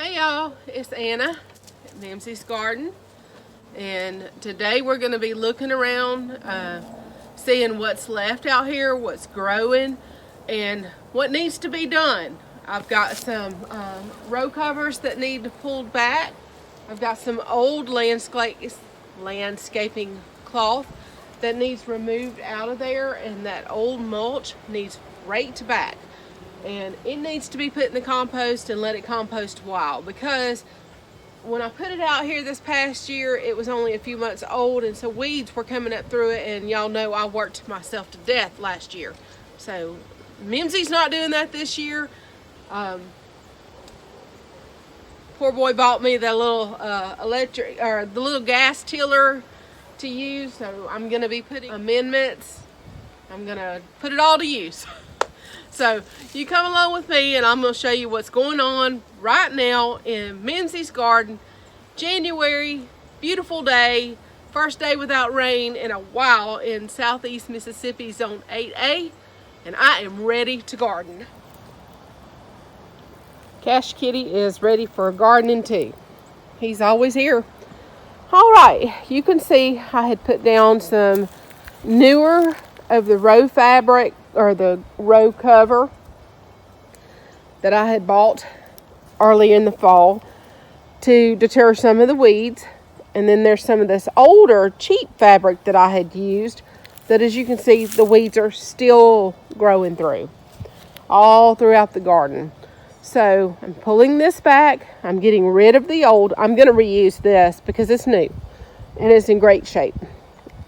Hey y'all, it's Anna at Mimsy's Garden, and today we're going to be looking around, seeing what's left out here, what's growing, and what needs to be done. I've got some row covers that need pulled back. I've got some old landscaping cloth that needs removed out of there, and that old mulch needs raked back. And it needs to be put in the compost and let it compost a while, because when I put it out here this past year, it was only a few months old, and so weeds were coming up through it, and y'all know I worked myself to death last year. So Mimsy's not doing that this year. Poor boy bought me the little the little gas tiller to use, so I'm gonna be putting amendments. I'm gonna put it all to use. So you come along with me, and I'm going to show you what's going on right now in Mimsy's garden. January, beautiful day, first day without rain in a while in southeast Mississippi, zone 8A, and I am ready to garden. Cash Kitty is ready for gardening too. He's always here. All right, you can see I had put down some newer of the row fabric, or the row cover that I had bought earlier in the fall to deter some of the weeds. And then there's some of this older cheap fabric that I had used that, as you can see, the weeds are still growing through all throughout the garden. So I'm pulling this back. I'm getting rid of the old. I'm going to reuse this because it's new and it's in great shape.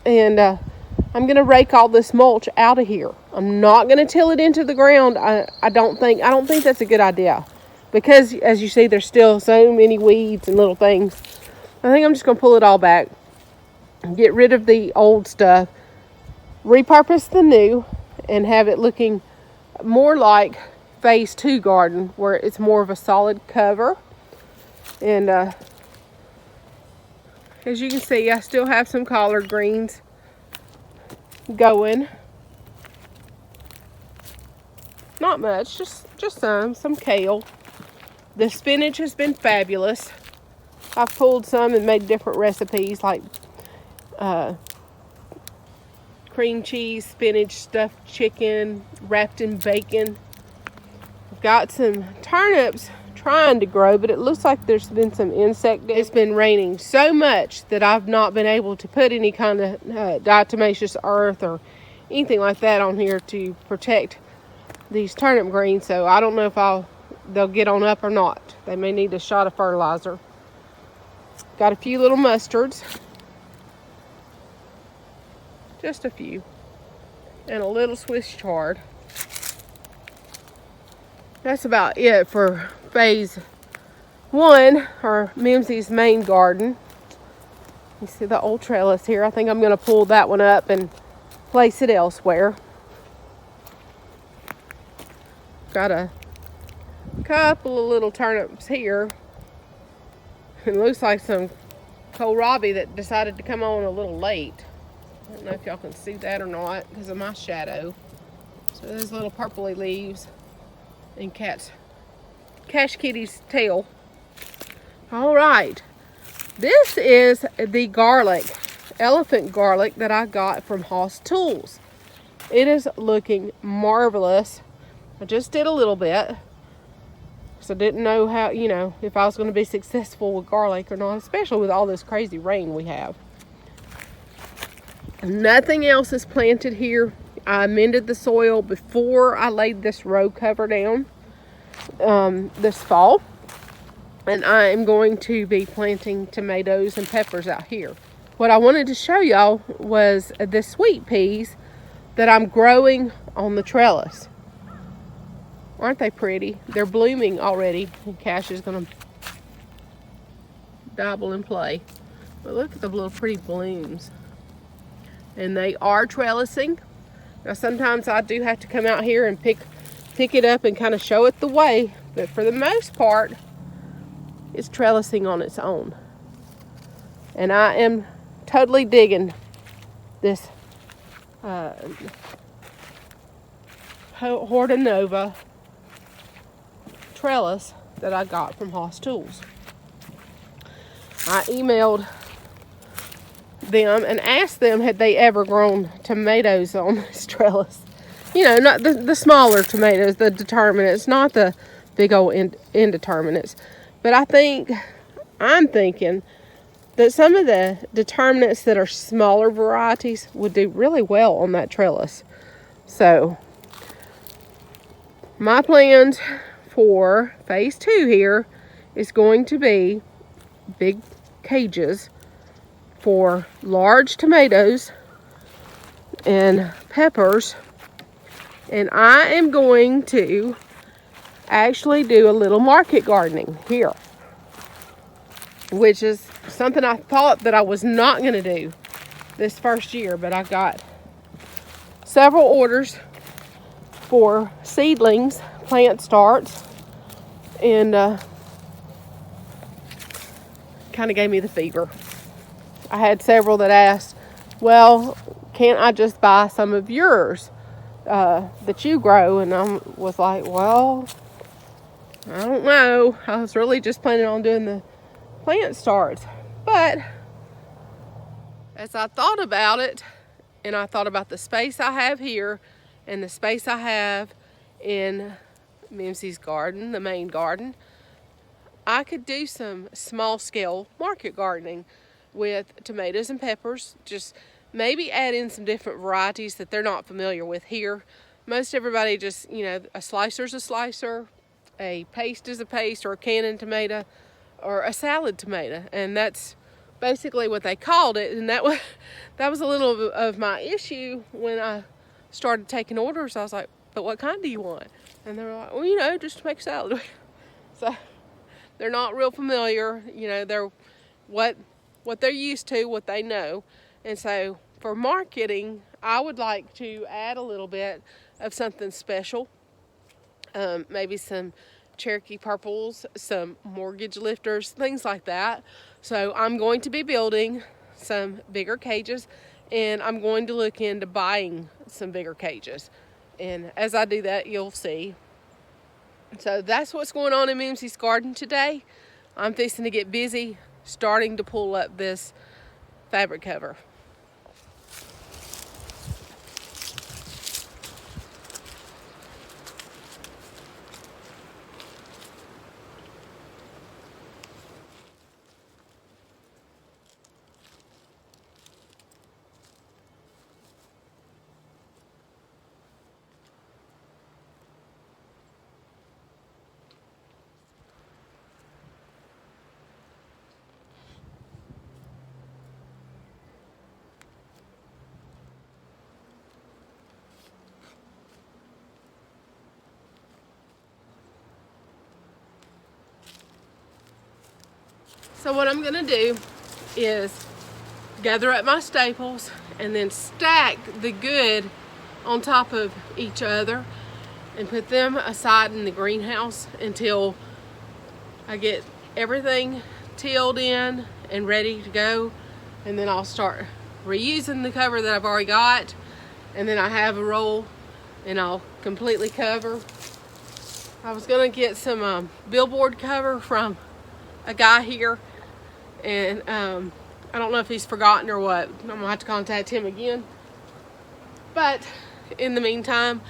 And I'm going to rake all this mulch out of here. I'm not going to till it into the ground. I don't think that's a good idea, because as you see, there's still so many weeds and little things. I think I'm just going to pull it all back, get rid of the old stuff, repurpose the new, and have it looking more like phase 2 garden, where it's more of a solid cover. And as you can see, I still have some collard greens going. Not much, just some kale. The spinach has been fabulous. I've pulled some and made different recipes, like cream cheese, spinach, stuffed chicken, wrapped in bacon. I've got some turnips trying to grow, but it looks like there's been some insect. It's been raining so much that I've not been able to put any kind of diatomaceous earth or anything like that on here to protect these turnip greens. So I don't know if they'll get on up or not. They may need a shot of fertilizer. Got a few little mustards, just a few, and a little Swiss chard. That's about it for phase 1, or Mimsy's main garden. You see the old trellis here. I think I'm going to pull that one up and place it elsewhere. Got a couple of little turnips here. It looks like some kohlrabi that decided to come on a little late. I don't know if y'all can see that or not because of my shadow. So there's little purpley leaves and Cash Kitty's tail. All right, this is the garlic, elephant garlic, that I got from Hoss Tools. It is looking marvelous. I just did a little bit, so I didn't know how, if I was going to be successful with garlic or not, especially with all this crazy rain we have. Nothing else is planted here. I amended the soil before I laid this row cover down this fall, and I am going to be planting tomatoes and peppers out here. What I wanted to show y'all was the sweet peas that I'm growing on the trellis. Aren't they pretty? They're blooming already, and Cash is going to dabble and play. But look at the little pretty blooms. And they are trellising. Now sometimes I do have to come out here and pick it up and kind of show it the way, but for the most part, it's trellising on its own. And I am totally digging this Horta Nova trellis that I got from Hoss Tools. I emailed them and asked them had they ever grown tomatoes on this trellis. You know, not the smaller tomatoes, the determinants, not the big old indeterminates. But I'm thinking that some of the determinants that are smaller varieties would do really well on that trellis. So, my plans for phase 2 here is going to be big cages for large tomatoes and peppers. And I am going to actually do a little market gardening here, which is something I thought that I was not going to do this first year, but I got several orders for seedlings, plant starts, and kind of gave me the fever. I had several that asked, well, can't I just buy some of yours that you grow? And I was like, well, I don't know. I was really just planning on doing the plant starts. But as I thought about it, and I thought about the space I have here and the space I have in Mimsy's garden, the main garden, I could do some small scale market gardening with tomatoes and peppers. Just maybe add in some different varieties that they're not familiar with here. Most everybody just, you know, a slicer's a slicer, a paste is a paste, or a cannon tomato, or a salad tomato. And that's basically what they called it. And that was a little of my issue when I started taking orders. I was like, but what kind do you want? And they were like, well, you know, just to make salad. So they're not real familiar. You know, they're what they're used to, what they know. And so for marketing, I would like to add a little bit of something special. Maybe some Cherokee purples, some mortgage lifters, things like that. So I'm going to be building some bigger cages, and I'm going to look into buying some bigger cages. And as I do that, you'll see. So that's what's going on in Mimsy's garden today. I'm fixing to get busy starting to pull up this fabric cover. So what I'm gonna do is gather up my staples and then stack the good on top of each other and put them aside in the greenhouse until I get everything tilled in and ready to go. And then I'll start reusing the cover that I've already got, and then I have a roll and I'll completely cover. I was gonna get some billboard cover from a guy here, and I don't know if he's forgotten or what. I'm gonna have to contact him again. But in the meantime,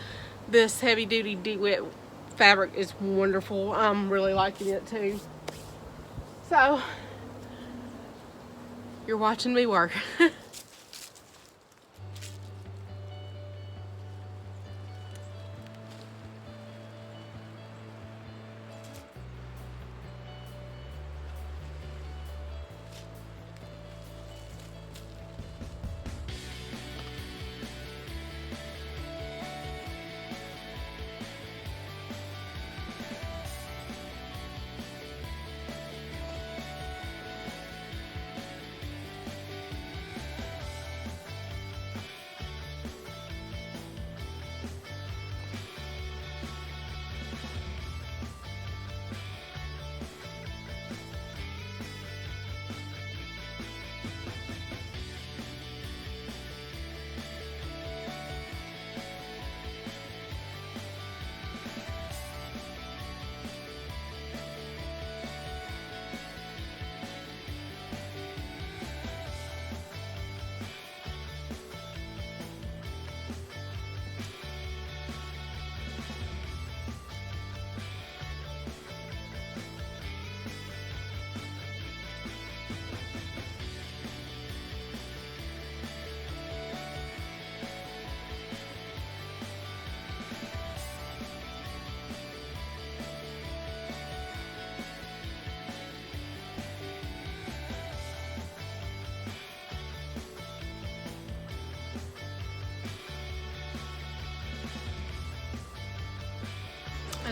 this heavy duty Dewitt fabric is wonderful. I'm really liking it too. So you're watching me work.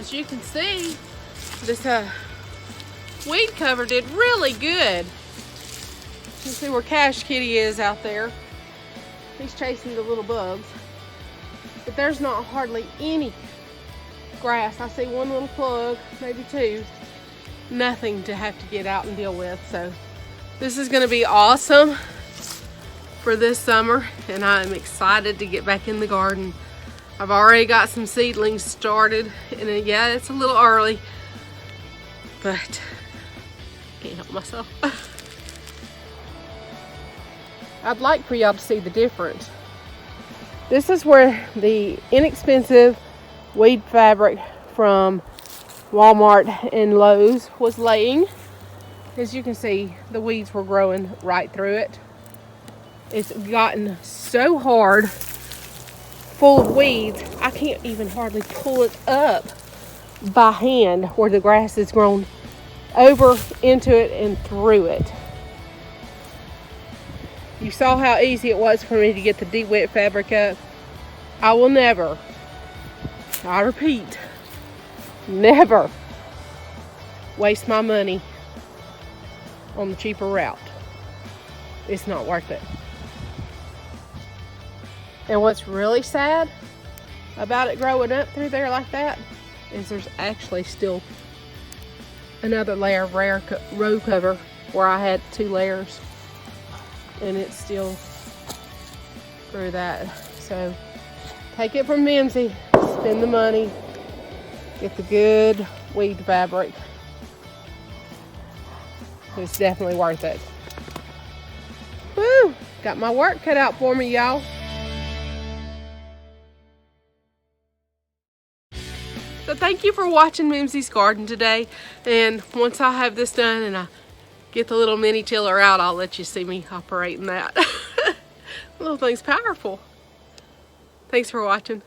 As you can see, this weed cover did really good. You can see where Cash Kitty is out there. He's chasing the little bugs. But there's not hardly any grass. I see one little plug, maybe two. Nothing to have to get out and deal with. So this is gonna be awesome for this summer, and I'm excited to get back in the garden. I've already got some seedlings started, and yeah, it's a little early, but can't help myself. I'd like for y'all to see the difference. This is where the inexpensive weed fabric from Walmart and Lowe's was laying. As you can see, the weeds were growing right through it. It's gotten so hard, full of weeds, I can't even hardly pull it up by hand where the grass has grown over, into it, and through it. You saw how easy it was for me to get the Dewitt fabric up. I will never, I repeat, never waste my money on the cheaper route. It's not worth it. And what's really sad about it growing up through there like that is there's actually still another layer of row cover where I had 2 layers, and it's still through that. So take it from Mimsy, spend the money, get the good weed fabric. It's definitely worth it. Woo! Got my work cut out for me, y'all. So thank you for watching Mimsy's garden today. And once I have this done and I get the little mini tiller out, I'll let you see me operating that. The little thing's powerful. Thanks for watching.